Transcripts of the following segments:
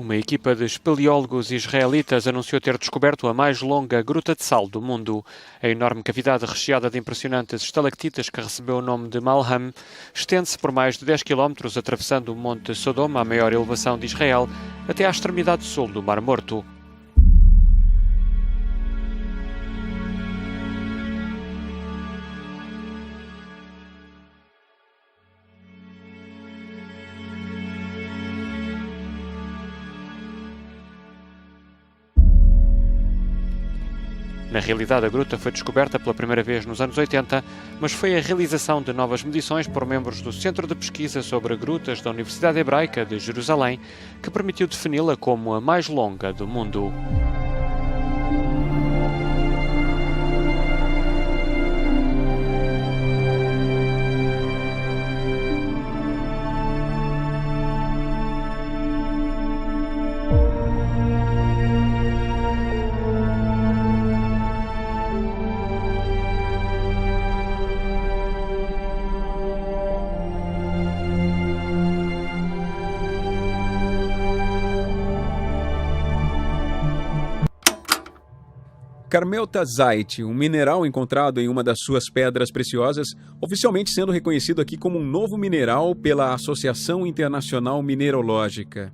Uma equipa de espeleólogos israelitas anunciou ter descoberto a mais longa gruta de sal do mundo. A enorme cavidade recheada de impressionantes estalactitas que recebeu o nome de Malham estende-se por mais de 10 km, atravessando o Monte Sodoma, a maior elevação de Israel, até à extremidade sul do Mar Morto. Na realidade, a gruta foi descoberta pela primeira vez nos anos 80, mas foi a realização de novas medições por membros do Centro de Pesquisa sobre Grutas da Universidade Hebraica de Jerusalém que permitiu defini-la como a mais longa do mundo. Carmeltazite, um mineral encontrado em uma das suas pedras preciosas, oficialmente sendo reconhecido aqui como um novo mineral pela Associação Internacional Mineralógica.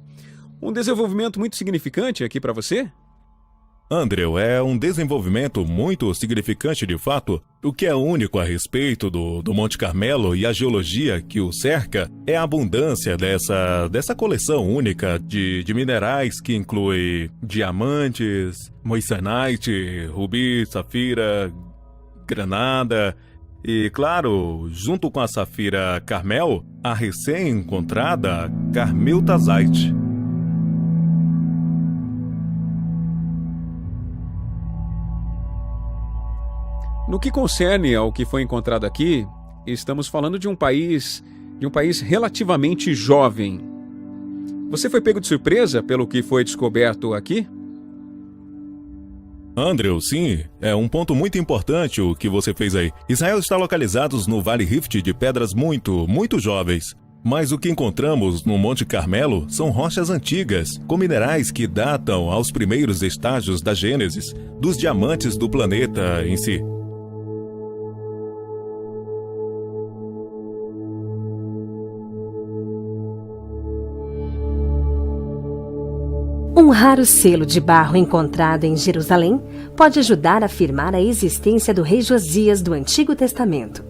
Um desenvolvimento muito significante aqui para você? Andrew, é um desenvolvimento muito significante de fato. O que é único a respeito do Monte Carmelo e a geologia que o cerca é a abundância dessa coleção única de minerais que inclui diamantes, moissanite, rubi, safira, granada e, claro, junto com a safira Carmel, a recém-encontrada Carmeltazite. No que concerne ao que foi encontrado aqui, estamos falando de um país relativamente jovem. Você foi pego de surpresa pelo que foi descoberto aqui? Andrew, sim, é um ponto muito importante o que você fez aí. Israel está localizado no Vale Rift de pedras muito jovens. Mas o que encontramos no Monte Carmelo são rochas antigas, com minerais que datam aos primeiros estágios da Gênesis, dos diamantes do planeta em si. Um raro selo de barro encontrado em Jerusalém pode ajudar a afirmar a existência do rei Josias do Antigo Testamento.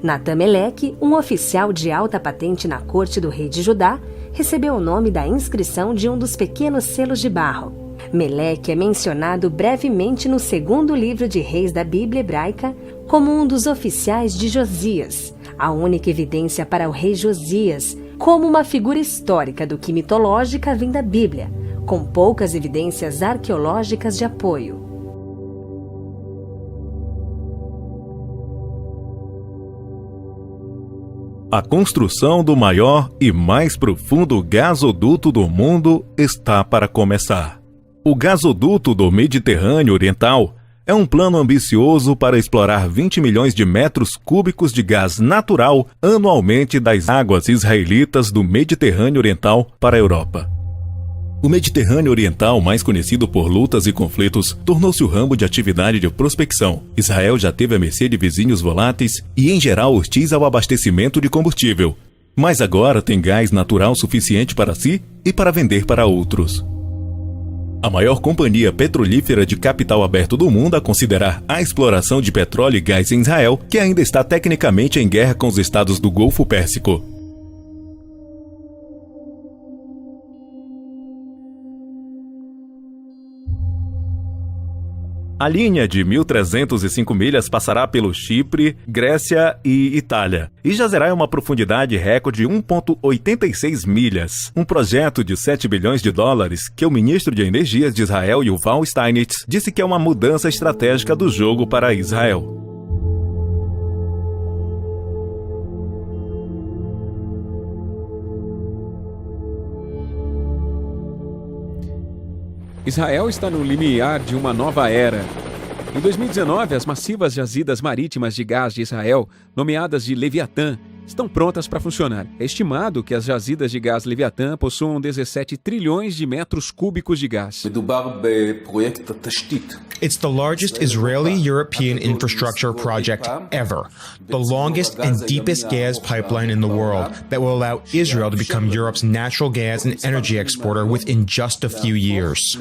Natan Meleque, um oficial de alta patente na corte do rei de Judá, recebeu o nome da inscrição de um dos pequenos selos de barro. Meleque é mencionado brevemente no segundo livro de Reis da Bíblia hebraica como um dos oficiais de Josias, a única evidência para o rei Josias como uma figura histórica do que mitológica vem da Bíblia, com poucas evidências arqueológicas de apoio. A construção do maior e mais profundo gasoduto do mundo está para começar. O gasoduto do Mediterrâneo Oriental é um plano ambicioso para explorar 20 milhões de metros cúbicos de gás natural anualmente das águas israelitas do Mediterrâneo Oriental para a Europa. O Mediterrâneo Oriental, mais conhecido por lutas e conflitos, tornou-se o ramo de atividade de prospecção. Israel já teve à mercê de vizinhos voláteis e, em geral, hostis ao abastecimento de combustível. Mas agora tem gás natural suficiente para si e para vender para outros. A maior companhia petrolífera de capital aberto do mundo a considerar a exploração de petróleo e gás em Israel, que ainda está tecnicamente em guerra com os estados do Golfo Pérsico. A linha de 1.305 milhas passará pelo Chipre, Grécia e Itália, e jazerá em uma profundidade recorde de 1,86 milhas. Um projeto de 7 bilhões de dólares que o ministro de Energias de Israel, Yuval Steinitz, disse que é uma mudança estratégica do jogo para Israel. Israel está no limiar de uma nova era. Em 2019, as massivas jazidas marítimas de gás de Israel, nomeadas de Leviatã, estão prontas para funcionar. É estimado que as jazidas de gás Leviatã possuam 17 trilhões de metros cúbicos de gás. It's the largest Israeli-European infrastructure project ever, the longest and deepest gas pipeline in the world that will allow Israel to become Europe's natural gas and energy exporter within just a few years.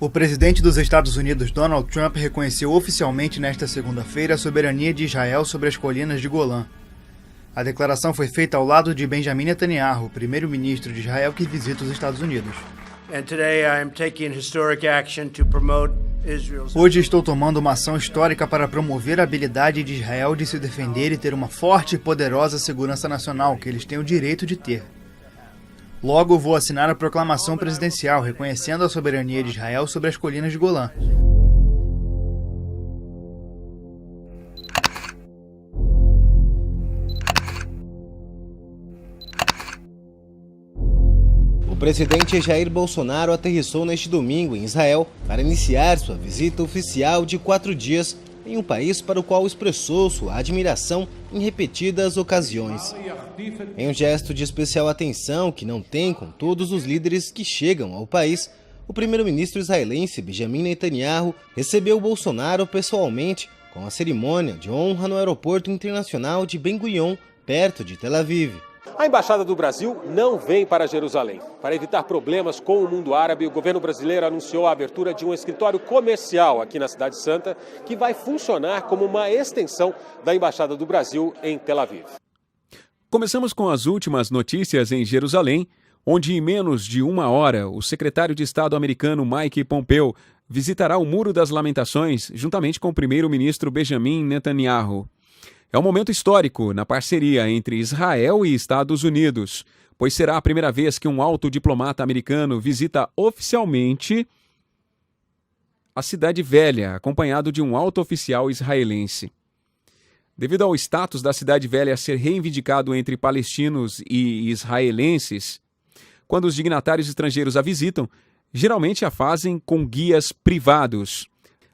O presidente dos Estados Unidos, Donald Trump, reconheceu oficialmente nesta segunda-feira a soberania de Israel sobre as colinas de Golã. A declaração foi feita ao lado de Benjamin Netanyahu, primeiro-ministro de Israel que visita os Estados Unidos. Hoje estou tomando uma ação histórica para promover a habilidade de Israel de se defender e ter uma forte e poderosa segurança nacional que eles têm o direito de ter. Logo, vou assinar a proclamação presidencial reconhecendo a soberania de Israel sobre as colinas de Golã. O presidente Jair Bolsonaro aterrissou neste domingo em Israel para iniciar sua visita oficial de 4 dias em um país para o qual expressou sua admiração em repetidas ocasiões. Em um gesto de especial atenção que não tem com todos os líderes que chegam ao país, o primeiro-ministro israelense Benjamin Netanyahu recebeu Bolsonaro pessoalmente com a cerimônia de honra no aeroporto internacional de Ben Gurion, perto de Tel Aviv. A Embaixada do Brasil não vem para Jerusalém. Para evitar problemas com o mundo árabe, o governo brasileiro anunciou a abertura de um escritório comercial aqui na Cidade Santa, que vai funcionar como uma extensão da Embaixada do Brasil em Tel Aviv. Começamos com as últimas notícias em Jerusalém, onde em menos de uma hora o secretário de Estado americano Mike Pompeo visitará o Muro das Lamentações juntamente com o primeiro-ministro Benjamin Netanyahu. É um momento histórico na parceria entre Israel e Estados Unidos, pois será a primeira vez que um alto diplomata americano visita oficialmente a Cidade Velha, acompanhado de um alto oficial israelense. Devido ao status da Cidade Velha ser reivindicado entre palestinos e israelenses, quando os dignatários estrangeiros a visitam, geralmente a fazem com guias privados.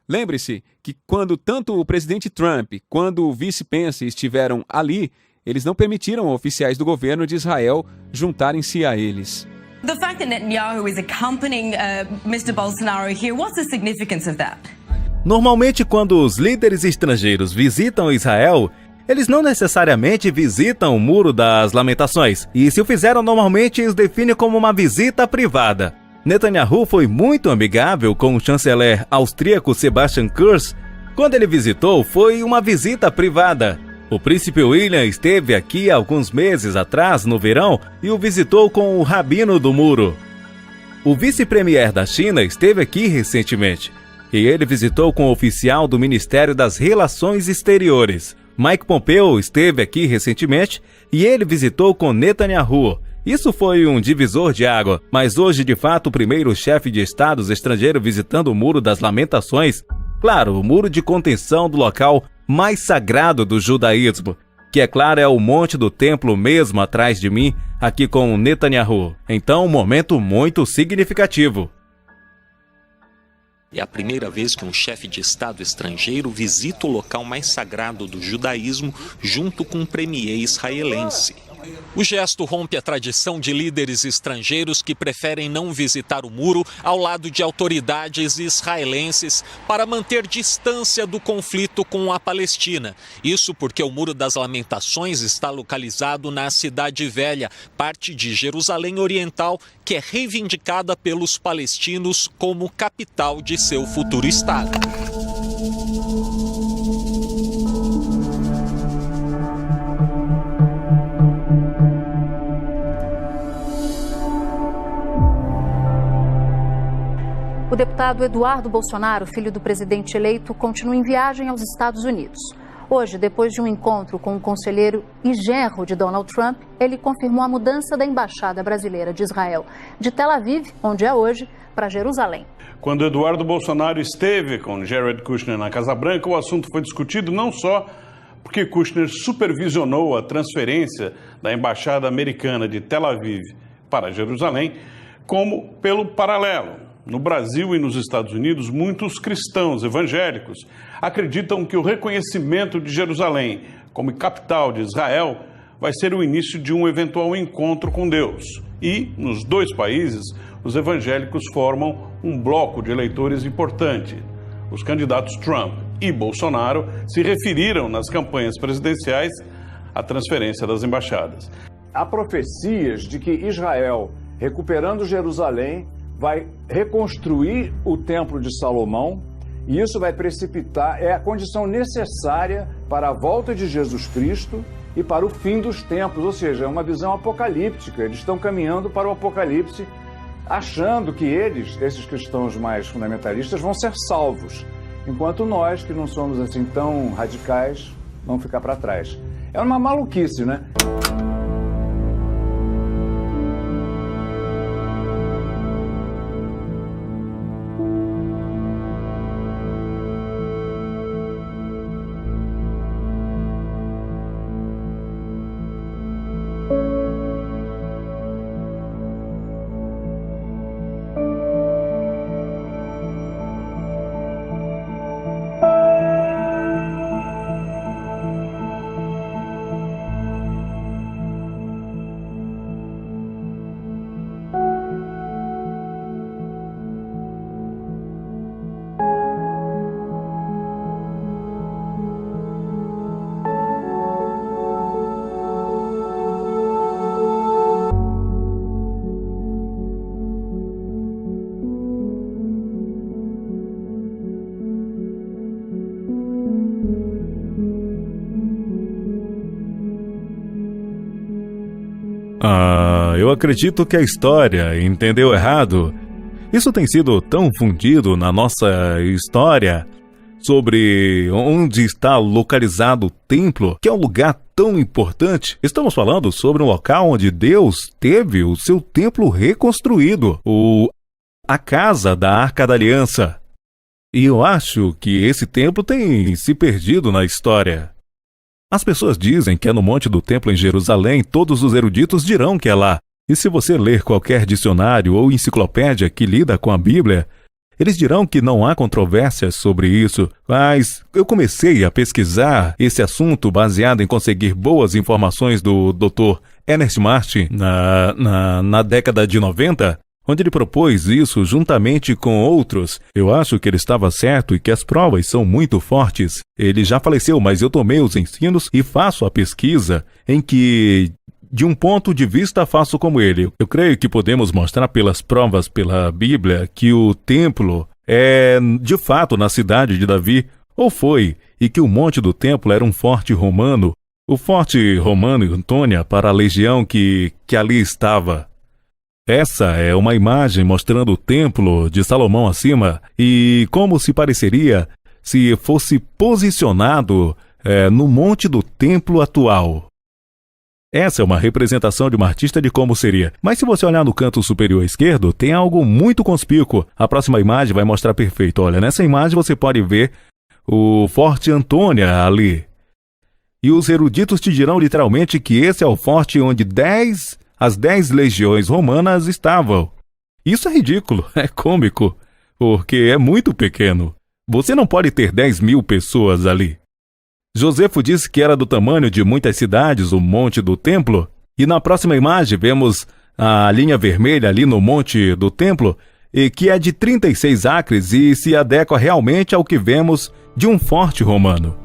Lembre-se que quando tanto o presidente Trump quanto o vice Pence estiveram ali, eles não permitiram oficiais do governo de Israel juntarem-se a eles. The fact that Netanyahu is accompanying Mr. Bolsonaro here, what's the significance of that? Normalmente, quando os líderes estrangeiros visitam Israel, eles não necessariamente visitam o Muro das Lamentações, e se o fizeram normalmente, os definem como uma visita privada. Netanyahu foi muito amigável com o chanceler austríaco Sebastian Kurz. Quando ele visitou, foi uma visita privada. O príncipe William esteve aqui alguns meses atrás, no verão, e o visitou com o rabino do muro. O vice-premier da China esteve aqui recentemente, e ele visitou com o oficial do Ministério das Relações Exteriores. Mike Pompeo esteve aqui recentemente, e ele visitou com Netanyahu. Isso foi um divisor de água, mas hoje, de fato, o primeiro chefe de Estado estrangeiro visitando o Muro das Lamentações, claro, o muro de contenção do local mais sagrado do judaísmo, que, é claro, é o monte do templo mesmo atrás de mim, aqui com Netanyahu. Então, um momento muito significativo. É a primeira vez que um chefe de Estado estrangeiro visita o local mais sagrado do judaísmo junto com um premier israelense. O gesto rompe a tradição de líderes estrangeiros que preferem não visitar o muro ao lado de autoridades israelenses para manter distância do conflito com a Palestina. Isso porque o Muro das Lamentações está localizado na Cidade Velha, parte de Jerusalém Oriental, que é reivindicada pelos palestinos como capital de seu futuro Estado. O deputado Eduardo Bolsonaro, filho do presidente eleito, continua em viagem aos Estados Unidos. Hoje, depois de um encontro com o conselheiro e genro de Donald Trump, ele confirmou a mudança da Embaixada Brasileira de Israel de Tel Aviv, onde é hoje, para Jerusalém. Quando Eduardo Bolsonaro esteve com Jared Kushner na Casa Branca, o assunto foi discutido não só porque Kushner supervisionou a transferência da Embaixada Americana de Tel Aviv para Jerusalém, como pelo paralelo. No Brasil e nos Estados Unidos, muitos cristãos evangélicos acreditam que o reconhecimento de Jerusalém como capital de Israel vai ser o início de um eventual encontro com Deus. E, nos dois países, os evangélicos formam um bloco de eleitores importante. Os candidatos Trump e Bolsonaro se referiram nas campanhas presidenciais à transferência das embaixadas. Há profecias de que Israel, recuperando Jerusalém, vai reconstruir o Templo de Salomão, e isso vai precipitar, é a condição necessária para a volta de Jesus Cristo e para o fim dos tempos, ou seja, é uma visão apocalíptica. Eles estão caminhando para o apocalipse, achando que eles, esses cristãos mais fundamentalistas, vão ser salvos, enquanto nós, que não somos assim tão radicais, vamos ficar para trás. É uma maluquice, né? Eu acredito que a história entendeu errado. Isso tem sido tão fundido na nossa história sobre onde está localizado o templo, que é um lugar tão importante. Estamos falando sobre um local onde Deus teve o seu templo reconstruído, a casa da Arca da Aliança. E eu acho que esse templo tem se perdido na história. As pessoas dizem que é no Monte do Templo em Jerusalém, todos os eruditos dirão que é lá. E se você ler qualquer dicionário ou enciclopédia que lida com a Bíblia, eles dirão que não há controvérsias sobre isso. Mas eu comecei a pesquisar esse assunto baseado em conseguir boas informações do Dr. Ernest Martin na década de 90, onde ele propôs isso juntamente com outros. Eu acho que ele estava certo e que as provas são muito fortes. Ele já faleceu, mas eu tomei os ensinos e faço a pesquisa em que, de um ponto de vista, faço como ele. Eu creio que podemos mostrar pelas provas, pela Bíblia, que o templo é, de fato, na cidade de Davi, ou foi, e que o Monte do Templo era um forte romano, o forte romano Antônia para a legião que ali estava. Essa é uma imagem mostrando o templo de Salomão acima e como se pareceria se fosse posicionado no monte do templo atual. Essa é uma representação de um artista de como seria. Mas se você olhar no canto superior esquerdo, tem algo muito conspícuo. A próxima imagem vai mostrar perfeito. Olha, nessa imagem você pode ver o Forte Antônia ali. E os eruditos te dirão literalmente que esse é o forte onde as 10 legiões romanas estavam. Isso é ridículo, é cômico, porque é muito pequeno. Você não pode ter 10.000 pessoas ali. Josefo disse que era do tamanho de muitas cidades o Monte do Templo, e na próxima imagem vemos a linha vermelha ali no Monte do Templo, e que é de 36 acres e se adequa realmente ao que vemos de um forte romano.